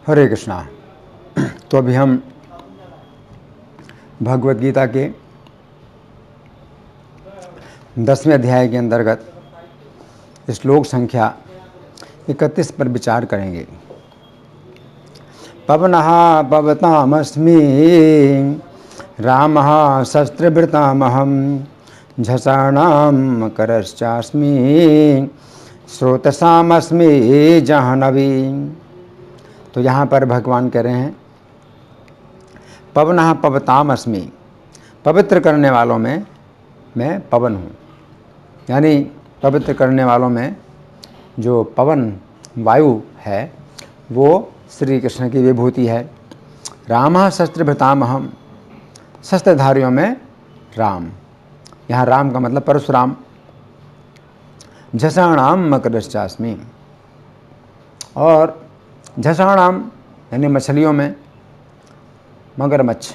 हरे कृष्णा। तो अभी हम भगवद गीता के 10वें अध्याय के अंतर्गत श्लोक संख्या 31 पर विचार करेंगे। पवनः पवतामस्मि रामः शस्त्रभृतामहं झषाणां मकरश्चास्मि स्रोतसामस्मि जाह्नवी। तो यहाँ पर भगवान कह रहे हैं पवनः पवतामस्मि, पवित्र करने वालों में मैं पवन हूँ। यानी पवित्र करने वालों में जो पवन वायु है वो श्री कृष्ण की विभूति है। रामः शस्त्रभृतामहं, शस्त्रधारियों में राम, यहाँ राम का मतलब परशुराम। झषाणाम मकरश्चास्मि, और झषाणाम यानी मछलियों में मगरमच्छ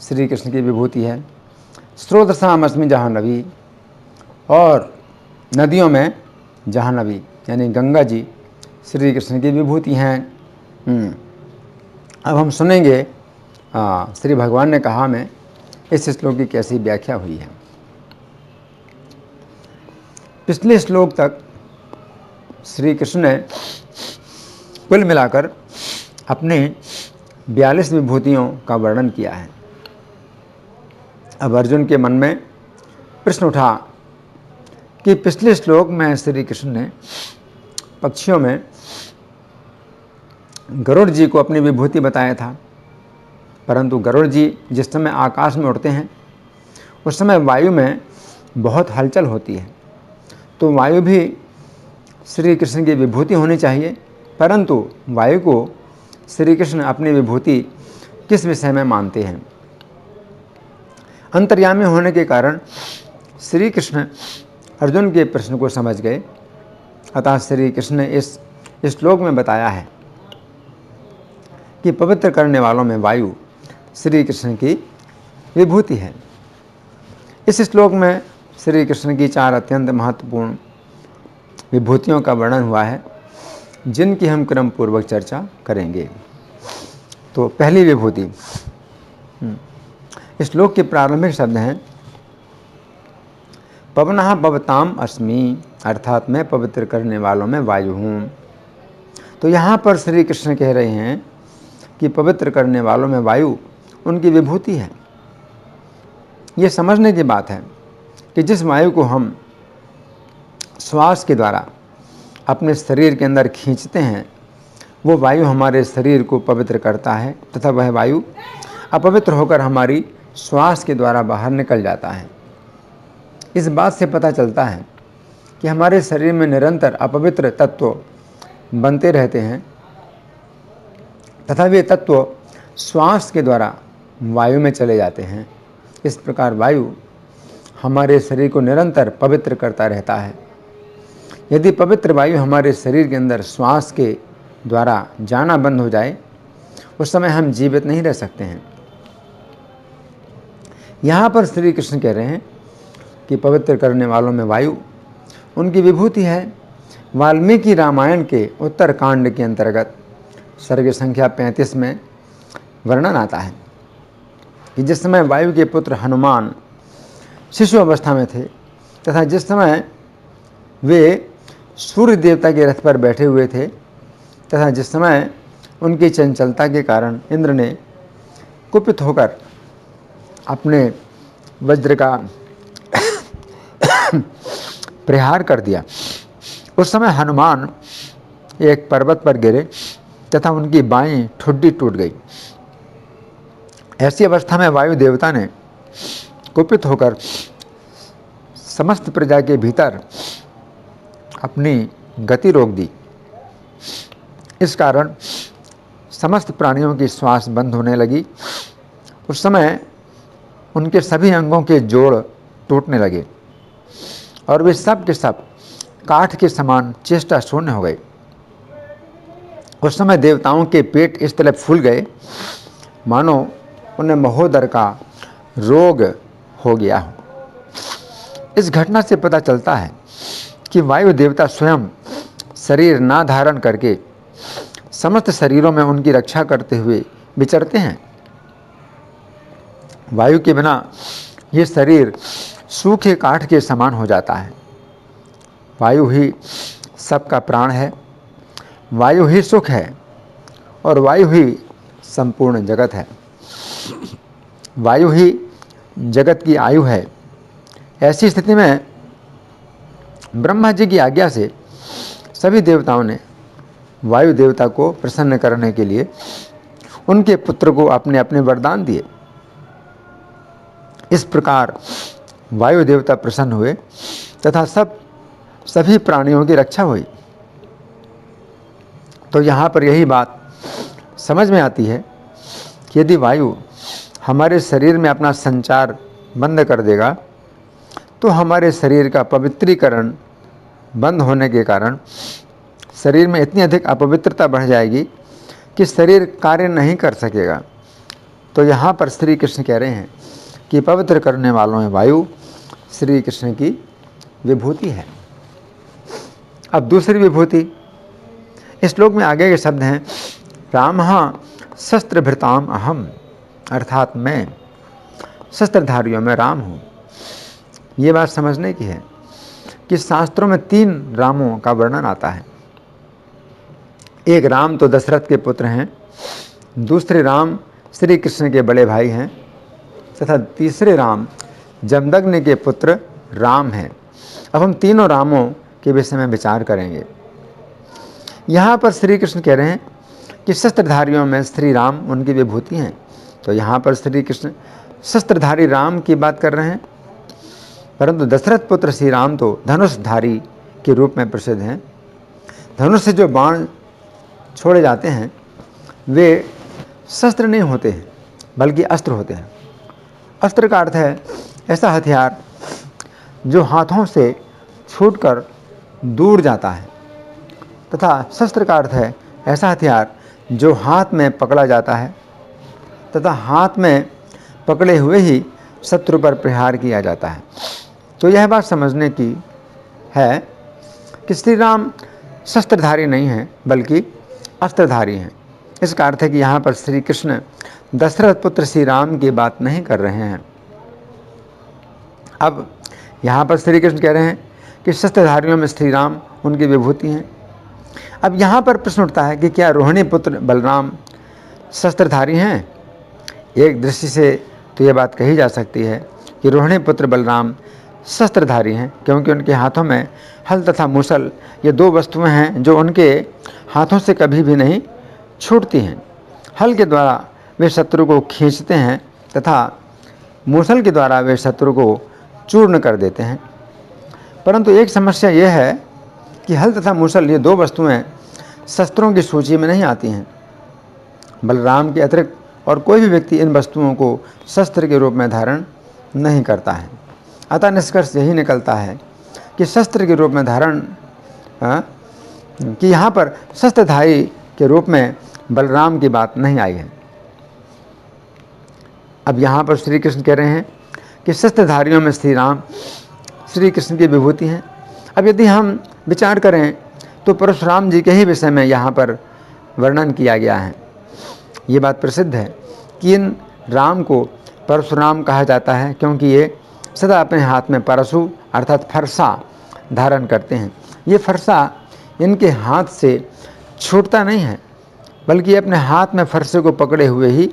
श्री कृष्ण की विभूति है। स्रोतसाम अस्मि जाह्नवी, और नदियों में जाह्नवी यानी गंगा जी श्री कृष्ण की विभूति हैं। अब हम सुनेंगे श्री भगवान ने कहा में इस श्लोक की कैसी व्याख्या हुई है। पिछले श्लोक तक श्री कृष्ण ने कुल मिलाकर अपने 42 विभूतियों का वर्णन किया है। अब अर्जुन के मन में प्रश्न उठा कि पिछले श्लोक में श्री कृष्ण ने पक्षियों में गरुड़ जी को अपनी विभूति बताया था, परंतु गरुड़ जी जिस समय आकाश में उड़ते हैं उस समय वायु में बहुत हलचल होती है, तो वायु भी श्री कृष्ण की विभूति होनी चाहिए, परंतु वायु को श्री कृष्ण अपनी विभूति किस विषय में मानते हैं। अंतर्यामी होने के कारण श्री कृष्ण अर्जुन के प्रश्न को समझ गए। अतः श्री कृष्ण ने इस श्लोक में बताया है कि पवित्र करने वालों में वायु श्री कृष्ण की विभूति है। इस श्लोक में श्री कृष्ण की 4 अत्यंत महत्वपूर्ण विभूतियों का वर्णन हुआ है, जिनकी हम क्रम पूर्वक चर्चा करेंगे। तो पहली विभूति, इस श्लोक के प्रारंभिक शब्द हैं पवनः पवताम अस्मि, अर्थात मैं पवित्र करने वालों में वायु हूँ। तो यहाँ पर श्री कृष्ण कह रहे हैं कि पवित्र करने वालों में वायु उनकी विभूति है। ये समझने की बात है कि जिस वायु को हम श्वास के द्वारा अपने शरीर के अंदर खींचते हैं वो वायु हमारे शरीर को पवित्र करता है, तथा वह वायु अपवित्र होकर हमारी श्वास के द्वारा बाहर निकल जाता है। इस बात से पता चलता है कि हमारे शरीर में निरंतर अपवित्र तत्व बनते रहते हैं, तथा वे तत्व श्वास के द्वारा वायु में चले जाते हैं। इस प्रकार वायु हमारे शरीर को निरंतर पवित्र करता रहता है। यदि पवित्र वायु हमारे शरीर के अंदर श्वास के द्वारा जाना बंद हो जाए उस समय हम जीवित नहीं रह सकते हैं। यहाँ पर श्री कृष्ण कह रहे हैं कि पवित्र करने वालों में वायु उनकी विभूति है। वाल्मीकि रामायण के उत्तर कांड के अंतर्गत सर्ग संख्या 35 में वर्णन आता है कि जिस समय वायु के पुत्र हनुमान शिशु अवस्था में थे, तथा जिस समय वे सूर्य देवता के रथ पर बैठे हुए थे, तथा जिस समय उनकी चंचलता के कारण इंद्र ने कुपित होकर अपने वज्र का प्रहार कर दिया, उस समय हनुमान एक पर्वत पर गिरे तथा उनकी बाईं ठुड्डी टूट गई। ऐसी अवस्था में वायु देवता ने कुपित होकर समस्त प्रजा के भीतर अपनी गति रोक दी। इस कारण समस्त प्राणियों की श्वास बंद होने लगी। उस समय उनके सभी अंगों के जोड़ टूटने लगे और वे सब के सब काठ के समान चेष्टा शून्य हो गए। उस समय देवताओं के पेट इस तरह फूल गए मानो उन्हें महोदर का रोग हो गया हो। इस घटना से पता चलता है कि वायु देवता स्वयं शरीर ना धारण करके समस्त शरीरों में उनकी रक्षा करते हुए विचरते हैं। वायु के बिना ये शरीर सूखे काठ के समान हो जाता है। वायु ही सबका प्राण है, वायु ही सुख है और वायु ही संपूर्ण जगत है। वायु ही जगत की आयु है। ऐसी स्थिति में ब्रह्मा जी की आज्ञा से सभी देवताओं ने वायु देवता को प्रसन्न करने के लिए उनके पुत्र को अपने अपने वरदान दिए। इस प्रकार वायु देवता प्रसन्न हुए तथा सभी प्राणियों की रक्षा हुई। तो यहाँ पर यही बात समझ में आती है कि यदि वायु हमारे शरीर में अपना संचार बंद कर देगा तो हमारे शरीर का पवित्रीकरण बंद होने के कारण शरीर में इतनी अधिक अपवित्रता बढ़ जाएगी कि शरीर कार्य नहीं कर सकेगा। तो यहाँ पर श्री कृष्ण कह रहे हैं कि पवित्र करने वालों में वायु श्री कृष्ण की विभूति है। अब दूसरी विभूति, इस श्लोक में आगे के शब्द हैं रामः शस्त्रभृताम अहम, अर्थात मैं शस्त्रधारियों में राम हूँ। ये बात समझने की है कि शास्त्रों में 3 रामों का वर्णन आता है। एक राम तो दशरथ के पुत्र हैं, दूसरे राम श्री कृष्ण के बड़े भाई हैं तथा तीसरे राम जमदग्नि के पुत्र राम हैं। अब हम तीनों रामों के विषय में विचार करेंगे। यहाँ पर श्री कृष्ण कह रहे हैं कि शस्त्रधारियों में श्री राम उनकी विभूति हैं। तो यहाँ पर श्री कृष्ण शस्त्रधारी राम की बात कर रहे हैं, परंतु दशरथ पुत्र श्री राम तो धनुषधारी के रूप में प्रसिद्ध हैं। धनुष से जो बाण छोड़े जाते हैं वे शस्त्र नहीं होते हैं बल्कि अस्त्र होते हैं। अस्त्र का अर्थ है ऐसा हथियार जो हाथों से छूटकर दूर जाता है, तथा शस्त्र का अर्थ है ऐसा हथियार जो हाथ में पकड़ा जाता है तथा हाथ में पकड़े हुए ही शत्रु पर प्रहार किया जाता है। तो यह बात समझने की है कि श्री राम शस्त्रधारी नहीं हैं बल्कि अस्त्रधारी हैं। इसका अर्थ है कि यहाँ पर श्री कृष्ण दशरथ पुत्र श्री राम की बात नहीं कर रहे हैं। अब यहाँ पर श्री कृष्ण कह रहे हैं कि शस्त्रधारियों में श्री राम उनकी विभूति हैं। अब यहाँ पर प्रश्न उठता है कि क्या रोहिणी पुत्र बलराम शस्त्रधारी हैं? एक दृष्टि से तो ये बात कही जा सकती है कि रोहिणी पुत्र बलराम शस्त्रधारी हैं, क्योंकि उनके हाथों में हल तथा मूसल ये 2 वस्तुएं हैं जो उनके हाथों से कभी भी नहीं छूटती हैं। हल के द्वारा वे शत्रु को खींचते हैं तथा मूसल के द्वारा वे शत्रु को चूर्ण कर देते हैं। परंतु एक समस्या यह है कि हल तथा मूसल ये 2 वस्तुएं शस्त्रों की सूची में नहीं आती हैं। बलराम के अतिरिक्त और कोई भी व्यक्ति इन वस्तुओं को शस्त्र के रूप में धारण नहीं करता है। अतः निष्कर्ष यही निकलता है कि शस्त्र के रूप में धारण कि यहाँ पर शस्त्रधारी के रूप में बलराम की बात नहीं आई है। अब यहाँ पर श्री कृष्ण कह रहे हैं कि शस्त्रधारियों में श्री राम श्री कृष्ण की विभूति हैं। अब यदि हम विचार करें तो परशुराम जी के ही विषय में यहाँ पर वर्णन किया गया है। ये बात प्रसिद्ध है कि इन राम को परशुराम कहा जाता है क्योंकि ये सदा अपने हाथ में परशु अर्थात फरसा धारण करते हैं। ये फरसा इनके हाथ से छूटता नहीं है बल्कि ये अपने हाथ में फरसे को पकड़े हुए ही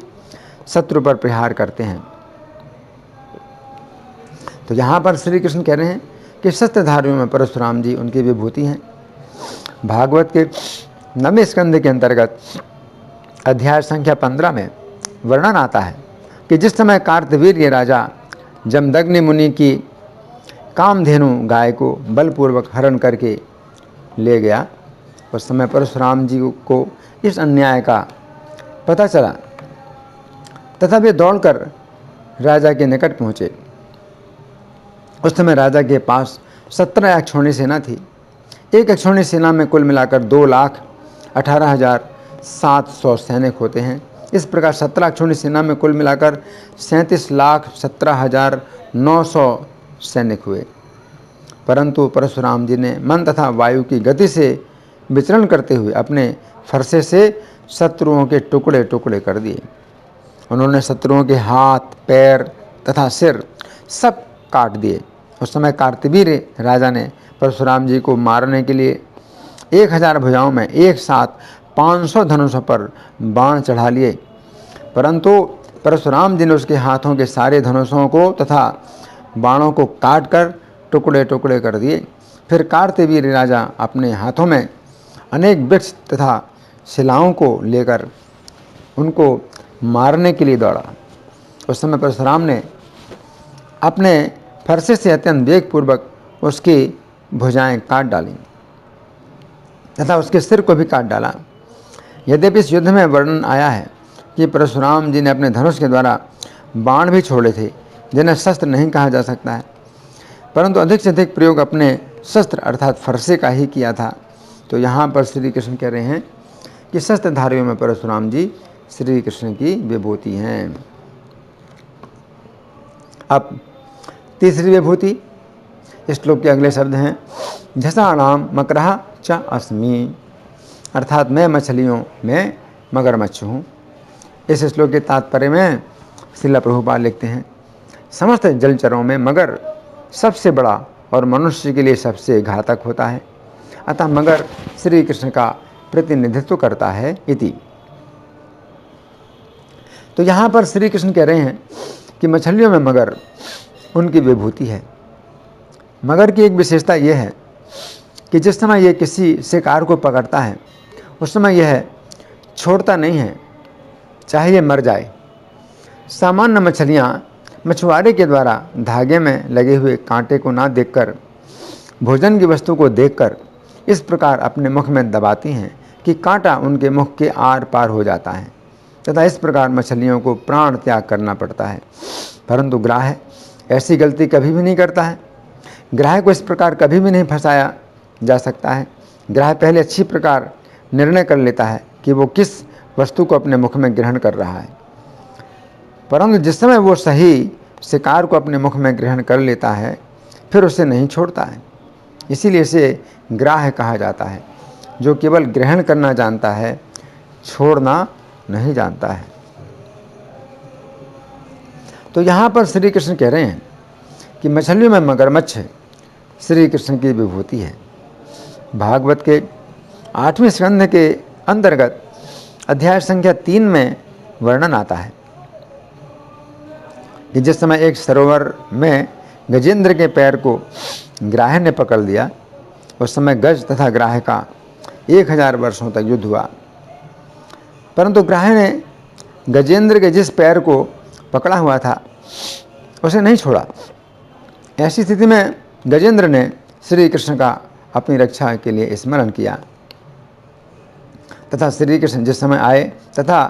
शत्रु पर प्रहार करते हैं। तो यहाँ पर श्री कृष्ण कह रहे हैं कि शस्त्रधारियों में परशुराम जी उनकी विभूति हैं। भागवत के 9वें स्कंद के अंतर्गत अध्याय संख्या 15 में वर्णन आता है कि जिस समय कार्तवीर्य राजा जमदग्नि मुनि की कामधेनु गाय को बलपूर्वक हरण करके ले गया, उस समय परशुराम जी को इस अन्याय का पता चला तथा वे दौड़कर राजा के निकट पहुँचे। उस समय राजा के पास 17 अक्षौणी सेना थी। एक अक्षौणी सेना में कुल मिलाकर 2,18,700 सैनिक होते हैं। इस प्रकार 17 अक्षौणी सेना में कुल मिलाकर 37,17,900 सैनिक हुए। परंतु परशुराम जी ने मन तथा वायु की गति से विचरण करते हुए अपने फरसे से शत्रुओं के टुकड़े टुकड़े कर दिए। उन्होंने शत्रुओं के हाथ, पैर तथा सिर सब काट दिए। उस समय कार्तवीर राजा ने परशुराम जी को मारने के लिए 1000 भुजाओं में एक साथ 500 धनुषों पर बाण चढ़ा लिए, परंतु परशुराम जी ने उसके हाथों के सारे धनुषों को तथा बाणों को काट कर टुकड़े टुकड़े कर दिए। फिर कार्तवीर राजा अपने हाथों में अनेक वृक्ष तथा शिलाओं को लेकर उनको मारने के लिए दौड़ा। उस समय परशुराम ने अपने फरसे से अत्यंत वेगपूर्वक उसकी भुजाएं काट डाली तथा उसके सिर को भी काट डाला। यद्यपि इस युद्ध में वर्णन आया है कि परशुराम जी ने अपने धनुष के द्वारा बाण भी छोड़े थे, जिन्हें शस्त्र नहीं कहा जा सकता है, परंतु अधिक से अधिक प्रयोग अपने शस्त्र अर्थात फरसे का ही किया था। तो यहाँ पर श्री कृष्ण कह रहे हैं कि शस्त्रधारियों में परशुराम जी श्री कृष्ण की विभूति हैं। अब तीसरी विभूति, इस श्लोक के अगले शब्द हैं झषाणाम मकरः च अस्मि, अर्थात मैं मछलियों में मगरमच्छ हूँ। इस श्लोक के तात्पर्य में श्रील प्रभुपाद लिखते हैं, समस्त जलचरों में मगर सबसे बड़ा और मनुष्य के लिए सबसे घातक होता है, अतः मगर श्री कृष्ण का प्रतिनिधित्व करता है इति। तो यहाँ पर श्री कृष्ण कह रहे हैं कि मछलियों में मगर उनकी विभूति है। मगर की एक विशेषता यह है कि जिस समय यह किसी शिकार को पकड़ता है उस समय यह छोड़ता नहीं है, चाहे यह मर जाए। सामान्य मछलियाँ मछुआरे के द्वारा धागे में लगे हुए कांटे को ना देखकर, भोजन की वस्तु को देखकर इस प्रकार अपने मुख में दबाती हैं कि कांटा उनके मुख के आर पार हो जाता है, तथा इस प्रकार मछलियों को प्राण त्याग करना पड़ता है। परंतु ग्राह्य ऐसी गलती कभी भी नहीं करता है। ग्राह्य को इस प्रकार कभी भी नहीं फंसाया जा सकता है। ग्राह्य पहले अच्छी प्रकार निर्णय कर लेता है कि वो किस वस्तु को अपने मुख में ग्रहण कर रहा है, परंतु जिस समय वो सही शिकार को अपने मुख में ग्रहण कर लेता है फिर उसे नहीं छोड़ता है। इसीलिए इसे ग्राह्य कहा जाता है, जो केवल ग्रहण करना जानता है, छोड़ना नहीं जानता है। तो यहाँ पर श्री कृष्ण कह रहे हैं कि मछलियों में मगरमच्छ श्री कृष्ण की विभूति है। भागवत के 8वें स्कंध के अंतर्गत अध्याय संख्या 3 में वर्णन आता है कि जिस समय एक सरोवर में गजेंद्र के पैर को ग्राह्य ने पकड़ लिया, उस समय गज तथा ग्राह्य का 1000 वर्षों तक युद्ध हुआ, परंतु ग्राह्य ने गजेंद्र के जिस पैर को पकड़ा हुआ था उसे नहीं छोड़ा। ऐसी स्थिति में गजेंद्र ने श्री कृष्ण का अपनी रक्षा के लिए स्मरण किया तथा श्री कृष्ण जिस समय आए तथा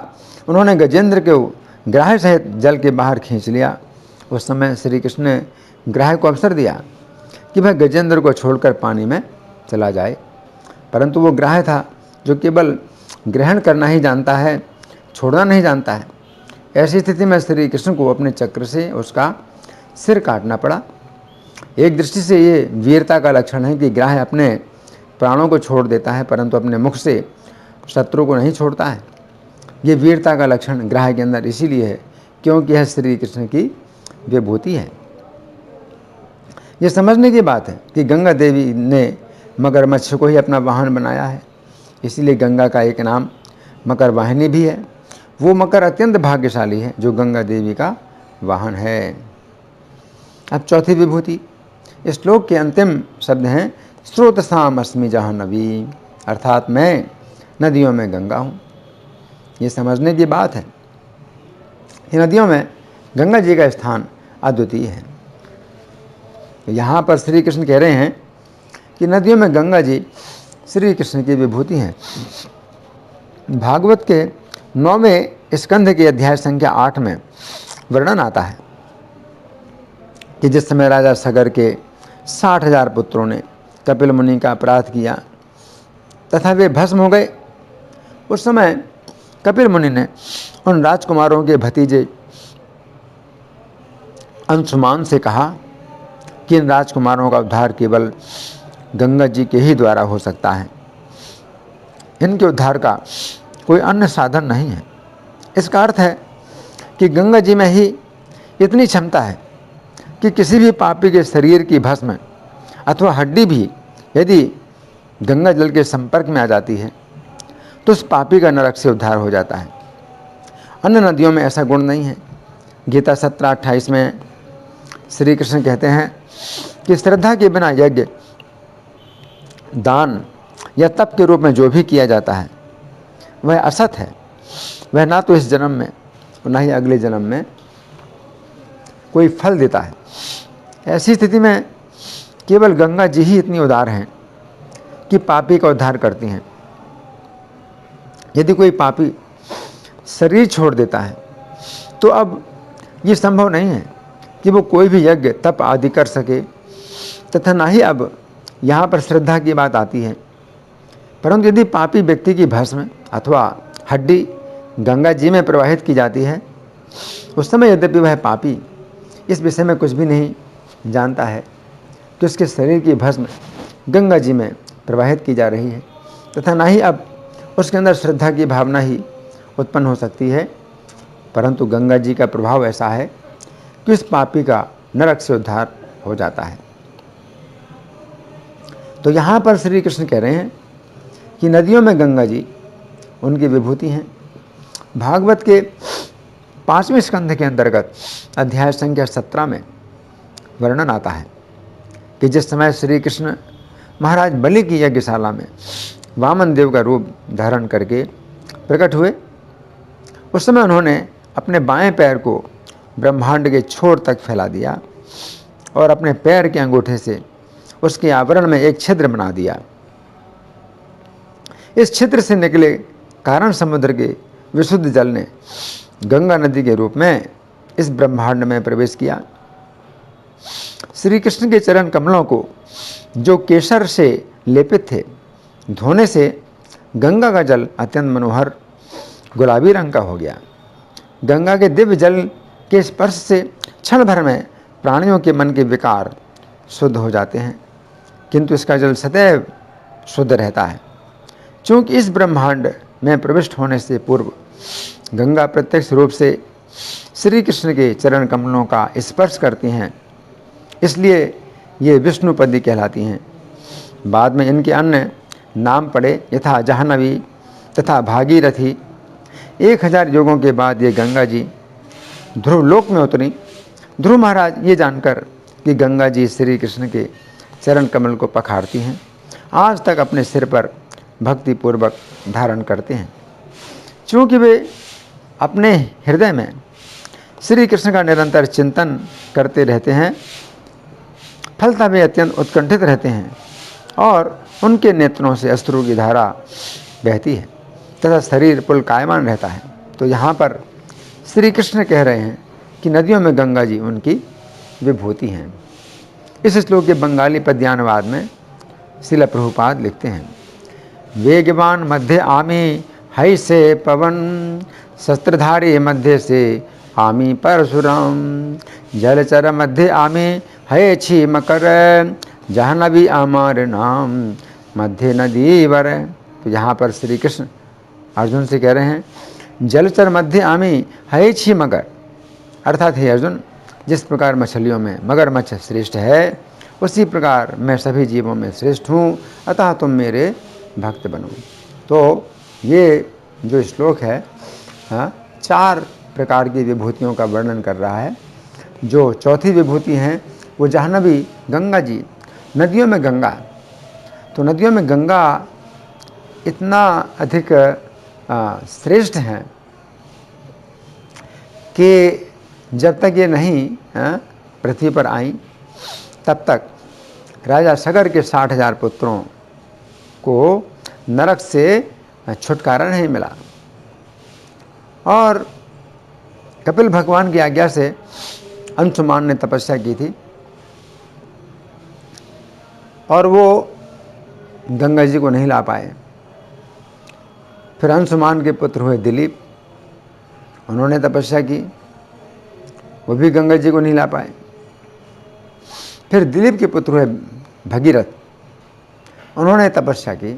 उन्होंने गजेंद्र को ग्राह्य सहित जल के बाहर खींच लिया, उस समय श्री कृष्ण ने ग्राह्य को अवसर दिया कि वह गजेंद्र को छोड़कर पानी में चला जाए, परंतु वो ग्राह्य था जो केवल ग्रहण करना ही जानता है, छोड़ना नहीं जानता है। ऐसी स्थिति में श्री कृष्ण को अपने चक्र से उसका सिर काटना पड़ा। एक दृष्टि से ये वीरता का लक्षण है कि ग्राह्य अपने प्राणों को छोड़ देता है परंतु अपने मुख से शत्रु को नहीं छोड़ता है। ये वीरता का लक्षण ग्राह्य के अंदर इसीलिए है क्योंकि यह श्री कृष्ण की विभूति है। ये समझने की बात है कि गंगा देवी ने मगरमच्छ को ही अपना वाहन बनाया है, इसीलिए गंगा का एक नाम मकर वाहिनी भी है। वो मकर अत्यंत भाग्यशाली है जो गंगा देवी का वाहन है। अब चौथी विभूति, इस श्लोक के अंतिम शब्द हैं स्रोतसाम अस्मि जाह्नवी, अर्थात मैं नदियों में गंगा हूँ। ये समझने की बात है कि नदियों में गंगा जी का स्थान अद्वितीय है। यहाँ पर श्री कृष्ण कह रहे हैं कि नदियों में गंगा जी श्री कृष्ण की विभूति हैं। भागवत के 9वें स्कंध के अध्याय संख्या 8 में वर्णन आता है कि जिस समय राजा सगर के 60,000 पुत्रों ने कपिल मुनि का अपराध किया तथा वे भस्म हो गए, उस समय कपिल मुनि ने उन राजकुमारों के भतीजे अंशुमान से कहा कि इन राजकुमारों का उद्धार केवल गंगा जी के ही द्वारा हो सकता है। इनके उद्धार का कोई अन्य साधन नहीं है। इसका अर्थ है कि गंगा जी में ही इतनी क्षमता है कि किसी भी पापी के शरीर की भस्म अथवा हड्डी भी यदि गंगा जल के संपर्क में आ जाती है तो उस पापी का नरक से उद्धार हो जाता है। अन्य नदियों में ऐसा गुण नहीं है। गीता 17:28 में श्री कृष्ण कहते हैं कि श्रद्धा के बिना यज्ञ, दान या तप के रूप में जो भी किया जाता है वह असत है। वह ना तो इस जन्म में और ना ही अगले जन्म में कोई फल देता है। ऐसी स्थिति में केवल गंगा जी ही इतनी उदार हैं कि पापी का उद्धार करती हैं। यदि कोई पापी शरीर छोड़ देता है तो अब ये संभव नहीं है कि वो कोई भी यज्ञ, तप आदि कर सके, तथा ना ही अब यहाँ पर श्रद्धा की बात आती है। परंतु यदि पापी व्यक्ति की भस्म अथवा हड्डी गंगा जी में प्रवाहित की जाती है, उस समय यद्यपि वह पापी इस विषय में कुछ भी नहीं जानता है कि उसके शरीर की भस्म गंगा जी में प्रवाहित की जा रही है, तथा ना ही अब उसके अंदर श्रद्धा की भावना ही उत्पन्न हो सकती है। परंतु गंगा जी का प्रभाव ऐसा है कि उस पापी का नरक से उद्धार हो जाता है। तो यहाँ पर श्री कृष्ण कह रहे हैं कि नदियों में गंगा जी उनकी विभूति हैं। भागवत के 5वें स्कंध के अंतर्गत अध्याय संख्या 17 में वर्णन आता है कि जिस समय श्री कृष्ण महाराज बलि की यज्ञशाला में वामन देव का रूप धारण करके प्रकट हुए, उस समय उन्होंने अपने बाएं पैर को ब्रह्मांड के छोर तक फैला दिया और अपने पैर के अंगूठे से उसके आवरण में एक छिद्र बना दिया। इस छिद्र से निकले कारण समुद्र के विशुद्ध जल ने गंगा नदी के रूप में इस ब्रह्मांड में प्रवेश किया। श्री कृष्ण के चरण कमलों को जो केसर से लेपित थे, धोने से गंगा का जल अत्यंत मनोहर गुलाबी रंग का हो गया। गंगा के दिव्य जल के स्पर्श से क्षण भर में प्राणियों के मन के विकार शुद्ध हो जाते हैं, किंतु इसका जल सदैव शुद्ध रहता है। चूँकि इस ब्रह्मांड में प्रविष्ट होने से पूर्व गंगा प्रत्यक्ष रूप से श्री कृष्ण के चरण कमलों का स्पर्श करती हैं, इसलिए ये विष्णुपदी कहलाती हैं। बाद में इनके अन्य नाम पड़े, यथा जाह्नवी तथा भागीरथी। 1000 युगों के बाद ये गंगा जी ध्रुवलोक में उतरी। ध्रुव महाराज ये जानकर कि गंगा जी श्री कृष्ण के चरण कमल को पखारती हैं, आज तक अपने सिर पर भक्तिपूर्वक धारण करते हैं। चूँकि वे अपने हृदय में श्री कृष्ण का निरंतर चिंतन करते रहते हैं, फलतः वे अत्यंत उत्कंठित रहते हैं और उनके नेत्रों से अश्रु की धारा बहती है तथा शरीर पुलकायमान रहता है। तो यहाँ पर श्री कृष्ण कह रहे हैं कि नदियों में गंगा जी उनकी विभूति हैं। इस श्लोक के बंगाली पद्यानुवाद में श्रील प्रभुपाद लिखते हैं, वेगवान मध्य आमी हई से पवन, शस्त्रधारी मध्य से आमी परशुराम, जलचर मध्य आमी है छी मकर, जाह्नवी आमार नाम मध्य नदी वर। तो यहाँ पर श्री कृष्ण अर्जुन से कह रहे हैं, जलचर मध्य आमी है छी मकर, अर्थात हे अर्जुन, जिस प्रकार मछलियों में मगरमच्छ श्रेष्ठ है, उसी प्रकार मैं सभी जीवों में श्रेष्ठ हूँ, अतः तुम मेरे भक्त बनो। तो ये जो श्लोक है 4 प्रकार की विभूतियों का वर्णन कर रहा है। जो चौथी विभूति हैं वो जाह्नवी गंगा जी, नदियों में गंगा। तो नदियों में गंगा इतना अधिक श्रेष्ठ हैं कि जब तक ये नहीं पृथ्वी पर आई, तब तक राजा सगर के 60,000 पुत्रों को नरक से छुटकारा नहीं मिला। और कपिल भगवान की आज्ञा से अंशुमान ने तपस्या की थी और वो गंगा जी को नहीं ला पाए। फिर अंशुमान के पुत्र हुए दिलीप, उन्होंने तपस्या की, वो भी गंगा जी को नहीं ला पाए। फिर दिलीप के पुत्र हुए भगीरथ, उन्होंने तपस्या की,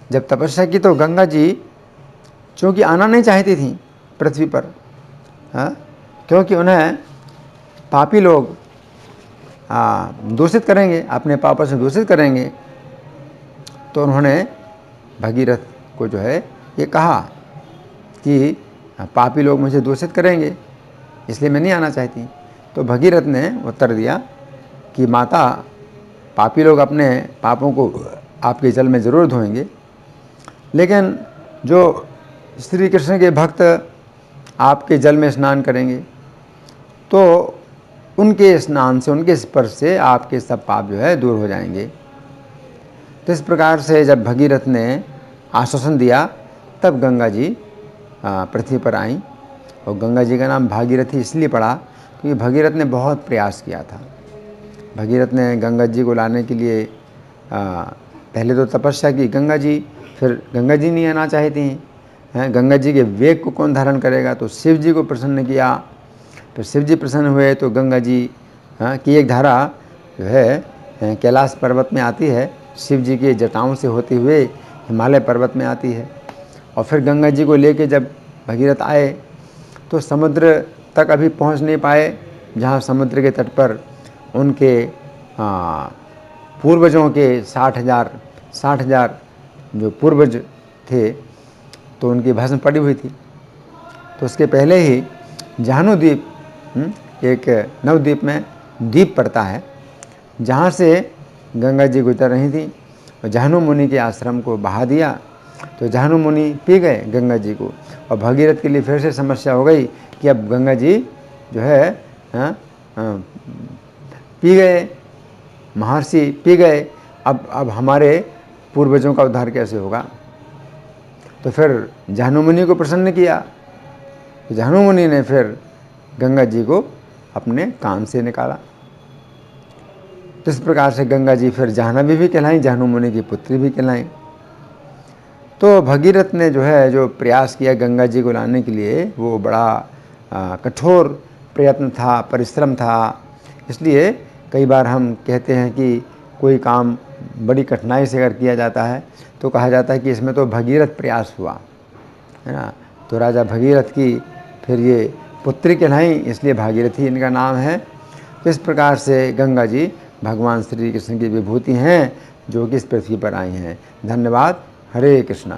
जब तपस्या की तो गंगा जी चूँकि आना नहीं चाहती थी पृथ्वी पर, हाँ, क्योंकि उन्हें पापी लोग दूषित करेंगे, अपने पापों से दूषित करेंगे। तो उन्होंने भगीरथ को जो है ये कहा कि पापी लोग मुझे दूषित करेंगे, इसलिए मैं नहीं आना चाहती। तो भगीरथ ने उत्तर दिया कि माता, पापी लोग अपने पापों को आपके जल में ज़रूर धोएंगे, लेकिन जो श्री कृष्ण के भक्त आपके जल में स्नान करेंगे तो उनके स्नान से, उनके स्पर्श से आपके सब पाप जो है दूर हो जाएंगे। तो इस प्रकार से जब भगीरथ ने आश्वासन दिया तब गंगा जी पृथ्वी पर आईं। और गंगा जी का नाम भागीरथी इसलिए पड़ा क्योंकि भगीरथ ने बहुत प्रयास किया था। भगीरथ ने गंगा जी को लाने के लिए पहले तो तपस्या की गंगा जी, फिर गंगा जी नहीं आना चाहती हैं। गंगा जी के वेग को कौन धारण करेगा, तो शिव जी को प्रसन्न किया। फिर शिव जी प्रसन्न हुए तो गंगा जी की एक धारा जो है कैलाश पर्वत में आती है, शिव जी के जटाओं से होते हुए हिमालय पर्वत में आती है। और फिर गंगा जी को लेके जब भगीरथ आए तो समुद्र तक अभी पहुंच नहीं पाए, जहां समुद्र के तट पर उनके पूर्वजों के 60,000 जो पूर्वज थे तो उनकी भस्म पड़ी हुई थी। तो उसके पहले ही जाहनु द्वीप, एक नवद्वीप में द्वीप पड़ता है जहाँ से गंगा जी गुजर रही थी। और जाहनु मुनि के आश्रम को बहा दिया तो जाहनु मुनि पी गए गंगा जी को। और भगीरथ के लिए फिर से समस्या हो गई कि अब गंगा जी जो है पी गए, महर्षि पी गए, अब हमारे पूर्वजों का उद्धार कैसे होगा। तो फिर जाहनु मुनि को प्रसन्न किया। तो जाहनु मुनि ने फिर गंगा जी को अपने कान से निकाला। तो इस प्रकार से गंगा जी फिर जाह्नवी भी कहलाई, जाहनु मुनि की पुत्री भी कहलाई। तो भगीरथ ने जो प्रयास किया गंगा जी को लाने के लिए, वो बड़ा कठोर प्रयत्न था, परिश्रम था। इसलिए कई बार हम कहते हैं कि कोई काम बड़ी कठिनाई से अगर किया जाता है तो कहा जाता है कि इसमें तो भगीरथ प्रयास हुआ, है ना। तो राजा भगीरथ की फिर ये पुत्री कहलाई, इसलिए भागीरथी इनका नाम है। तो इस प्रकार से गंगा जी भगवान श्री कृष्ण की विभूति हैं जो कि इस पृथ्वी पर आई हैं। धन्यवाद। हरे कृष्णा।